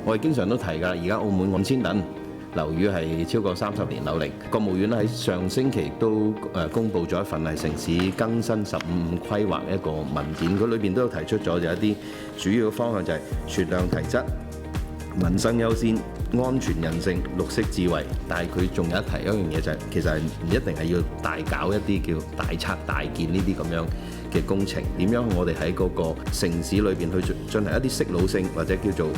我哋經常都提㗎，而家澳門5000棟樓宇係超過30年樓齡。國務院喺上星期都公布咗一份係城市更新15規劃一個文件，佢裏邊都有提出咗有一啲主要嘅方向，就係存量提質、民生優先、安全韌性、綠色智慧。但係佢仲有一提一樣嘢，就係其實係唔一定係要大搞一啲叫大拆大建呢啲咁樣嘅工程。點樣我哋喺嗰個城市裏邊去進行一啲適老性或者叫做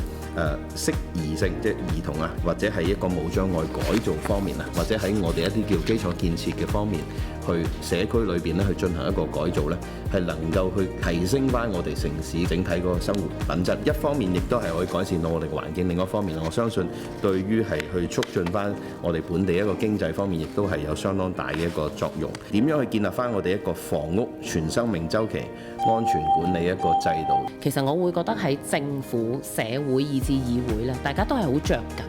適宜性，即係兒童啊，或者係一個無障礙改造方面啊，或者喺我哋一啲叫基礎建設嘅方面，去社區裏邊咧去進行一個改造咧，係能夠去提升翻我哋城市整體嗰個生活品質。一方面亦都係可以改善到我哋嘅環境，另一方面我相信對於係去促進翻我哋本地一個經濟方面，亦都係有相當大嘅一個作用。點樣去建立翻我哋一個房屋全生命週期安全管理一個制度？其實我會覺得喺政府、社會以至議會咧，大家都係好着緊。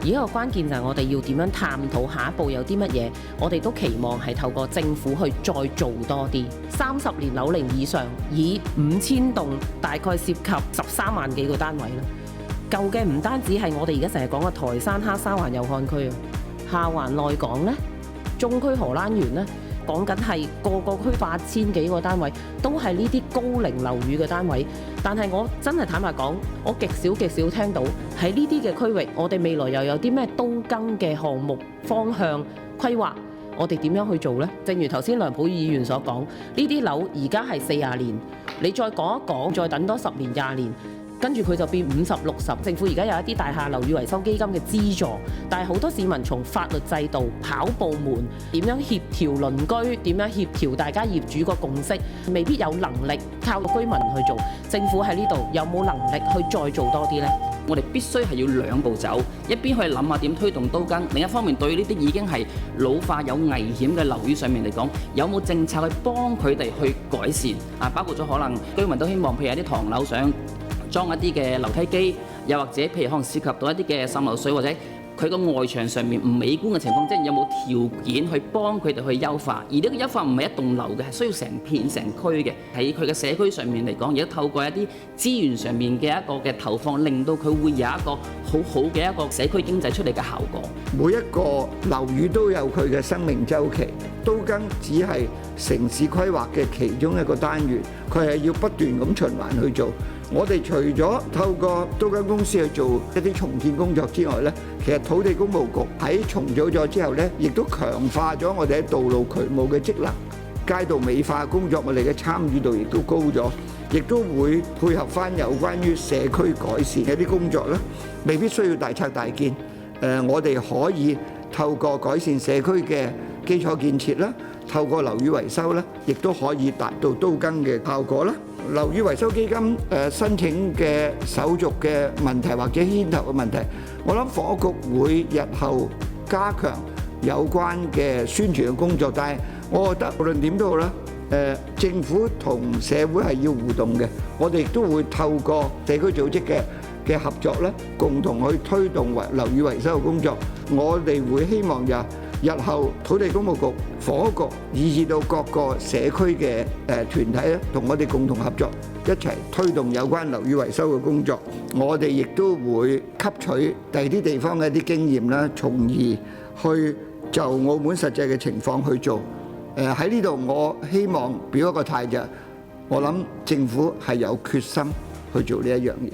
而一個關鍵就係我哋要點樣探討下一步有啲乜嘢，我哋都期望係透過政府去再做多啲。30年樓齡以上，以5000棟，大概涉及13萬幾個單位啦。舊嘅唔單止係我哋而家成日講嘅台山黑沙環祐漢區啊，下環內港呢，中區荷蘭園呢，講緊係個區8000幾個單位，都係呢啲高齡樓宇嘅單位。但係我真係坦白講，我極少聽到喺呢啲嘅區域，我哋未來又有啲咩都更嘅項目方向規劃，我哋點樣去做呢？正如頭先梁普議員所講，呢啲樓而家係40年，你再講一講，再等多10年20年。跟住佢就變50、60。政府而家有一啲大廈樓宇維修基金嘅資助，但係好多市民從法律制度、跑部門點樣協調鄰居、點樣協調大家業主個共識，未必有能力靠居民去做。政府喺呢度有冇能力去再做多啲呢？我哋必須係要兩步走，一邊去諗下點推動都更，另一方面對呢啲已經係老化有危險嘅樓宇上面嚟講，有冇政策去幫佢哋去改善啊？包括咗可能居民都希望，譬如有啲唐樓想裝一啲嘅樓梯機，又或者譬如可能涉及到一啲嘅滲漏水，或者佢個外牆上面唔美觀嘅情況，即係有冇條件去幫佢哋去優化？而呢個優化唔係一棟樓嘅，係需要成片成區嘅。喺佢嘅社區上面嚟講，而家透過一啲資源上面嘅一個嘅投放，令到佢會有一個好好嘅一個社區經濟出嚟嘅效果。每一個樓宇都有佢嘅生命週期，都更只係城市規劃嘅其中一個單元，佢係要不斷咁循環去做。我哋除咗透過都更公司去做一啲重建工作之外呢，其實土地工務局喺重組咗之後呢，亦都強化咗我哋喺道路渠務嘅職能，街道美化工作我哋嘅參與度亦都高咗，亦都會配合翻有關於社區改善嘅啲工作啦，未必需要大拆大建。我哋可以透過改善社區嘅基礎建設啦，透過樓宇維修啦，亦都可以達到都更嘅效果啦。樓宇維修基金申請嘅手續嘅問題或者牽頭嘅問題，我諗房屋局會日後加強有關嘅宣傳嘅工作。但係我覺得無論點都好啦，政府同社會係要互動嘅，我哋亦都會透過社區組織嘅合作咧，共同去推動樓宇維修嘅工作。我哋會希望日後土地工務局、房屋局以至到各個社區嘅團體咧，同我哋共同合作，一齊推動有關樓宇維修嘅工作。我哋亦都會吸取第二啲地方嘅一啲經驗啦，從而去就澳門實際嘅情況去做。喺呢度，我希望表一個態就，我諗政府係有決心去做呢一樣嘢。